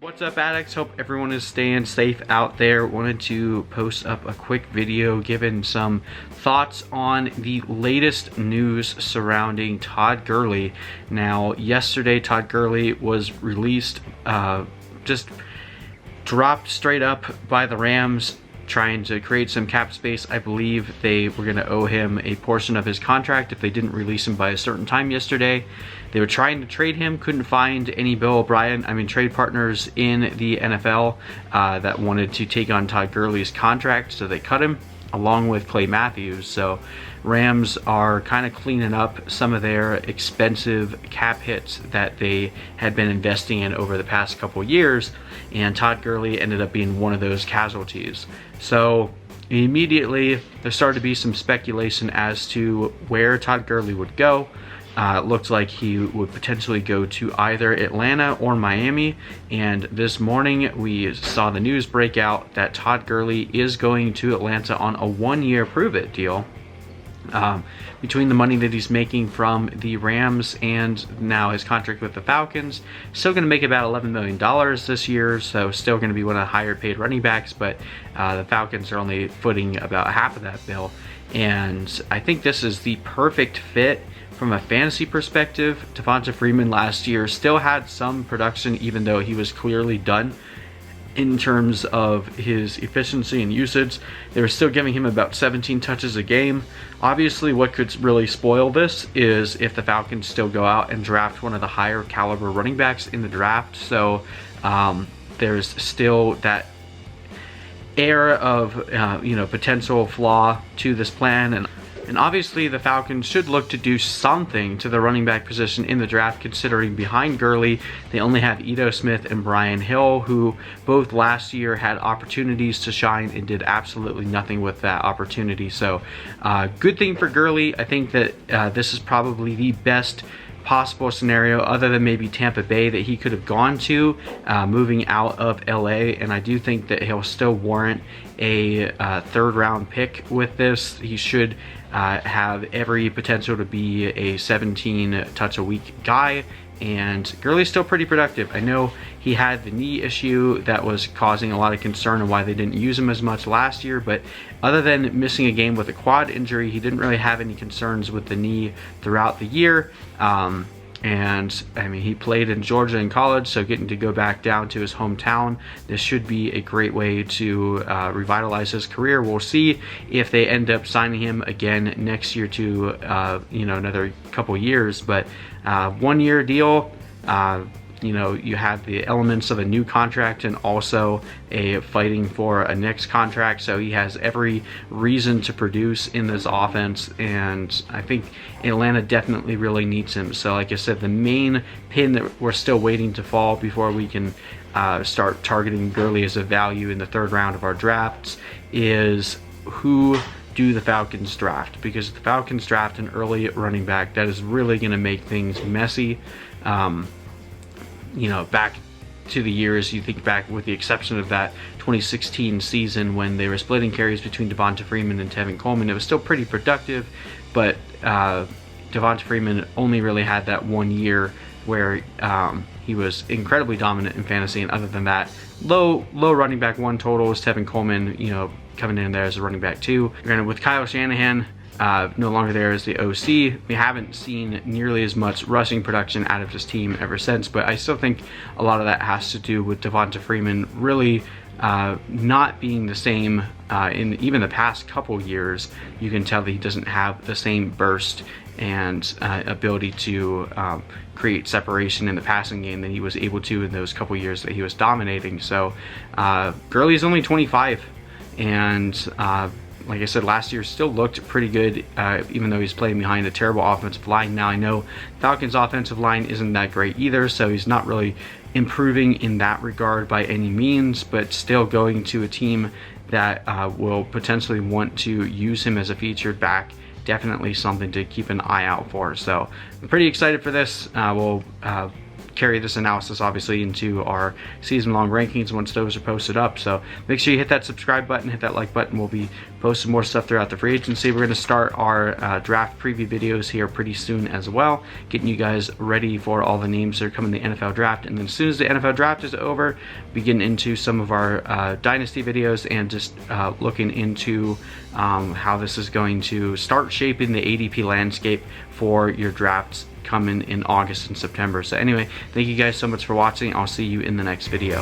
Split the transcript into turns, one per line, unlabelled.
What's up, addicts? Hope everyone is staying safe out there. Wanted to post up a quick video giving some thoughts on the latest news surrounding Todd Gurley. Now, yesterday Todd Gurley was released, just dropped straight up by the Rams, trying to create some cap space. I believe they were going to owe him a portion of his contract if they didn't release him by a certain time yesterday. They were trying to trade him, couldn't find any trade partners in the NFL that wanted to take on Todd Gurley's contract, so they cut him along with Clay Matthews. So Rams are kind of cleaning up some of their expensive cap hits that they had been investing in over the past couple years, and Todd Gurley ended up being one of those casualties. So immediately there started to be some speculation as to where Todd Gurley would go. It looked like he would potentially go to either Atlanta or Miami, and this morning we saw the news break out that Todd Gurley is going to Atlanta on a one-year prove-it deal. Between the money that he's making from the Rams and now his contract with the Falcons, still going to make about $11 million this year, so still going to be one of the higher paid running backs, but the Falcons are only footing about half of that bill. And I think this is the perfect fit from a fantasy perspective. Devonta Freeman last year still had some production, even though he was clearly done in terms of his efficiency and usage. They were still giving him about 17 touches a game. Obviously, what could really spoil this is if the Falcons still go out and draft one of the higher caliber running backs in the draft. So there's still that air of potential flaw to this plan, and obviously the Falcons should look to do something to the running back position in the draft, considering behind Gurley they only have Ito Smith and Brian Hill, who both last year had opportunities to shine and did absolutely nothing with that opportunity. So good thing for Gurley. I think that this is probably the best possible scenario, other than maybe Tampa Bay, that he could have gone to, moving out of LA, and I do think that he'll still warrant a third round pick with this. He should have every potential to be a 17 touch a week guy, and Gurley's still pretty productive. I know he had the knee issue that was causing a lot of concern and why they didn't use him as much last year, but other than missing a game with a quad injury, he didn't really have any concerns with the knee throughout the year. And I mean, he played in Georgia in college, so getting to go back down to his hometown, this should be a great way to revitalize his career. We'll see if they end up signing him again next year to another couple years, but 1 year deal. You have the elements of a new contract and also a fighting for a next contract, so he has every reason to produce in this offense, and I think Atlanta definitely really needs him. So like I said, the main pin that we're still waiting to fall before we can start targeting Gurley as a value in the third round of our drafts is who do the Falcons draft, because if the Falcons draft an early running back, that is really going to make things messy. Back to the years, you think back, with the exception of that 2016 season when they were splitting carries between Devonta Freeman and Tevin Coleman, it was still pretty productive, but Devonta Freeman only really had that 1 year where he was incredibly dominant in fantasy, and other than that, low running back one totals. Tevin Coleman, coming in there as a running back two. Granted, with Kyle Shanahan no longer there as the OC, we haven't seen nearly as much rushing production out of this team ever since, but I still think a lot of that has to do with Devonta Freeman really not being the same in even the past couple years. You can tell that he doesn't have the same burst and ability to create separation in the passing game that he was able to in those couple years that he was dominating. So Gurley is only 25, and like I said, last year still looked pretty good, even though he's playing behind a terrible offensive line. Now, I know Falcons' offensive line isn't that great either, so he's not really improving in that regard by any means, but still going to a team that will potentially want to use him as a featured back, definitely something to keep an eye out for. So I'm pretty excited for this. We'll carry this analysis obviously into our season-long rankings once those are posted up. So make sure you hit that subscribe button, hit that like button. We'll be posting more stuff throughout the free agency. We're going to start our draft preview videos here pretty soon as well, getting you guys ready for all the names that are coming in the NFL draft. And then as soon as the NFL draft is over, we get into some of our dynasty videos and just looking into how this is going to start shaping the ADP landscape for your drafts coming in August and September. So anyway, thank you guys so much for watching. I'll see you in the next video.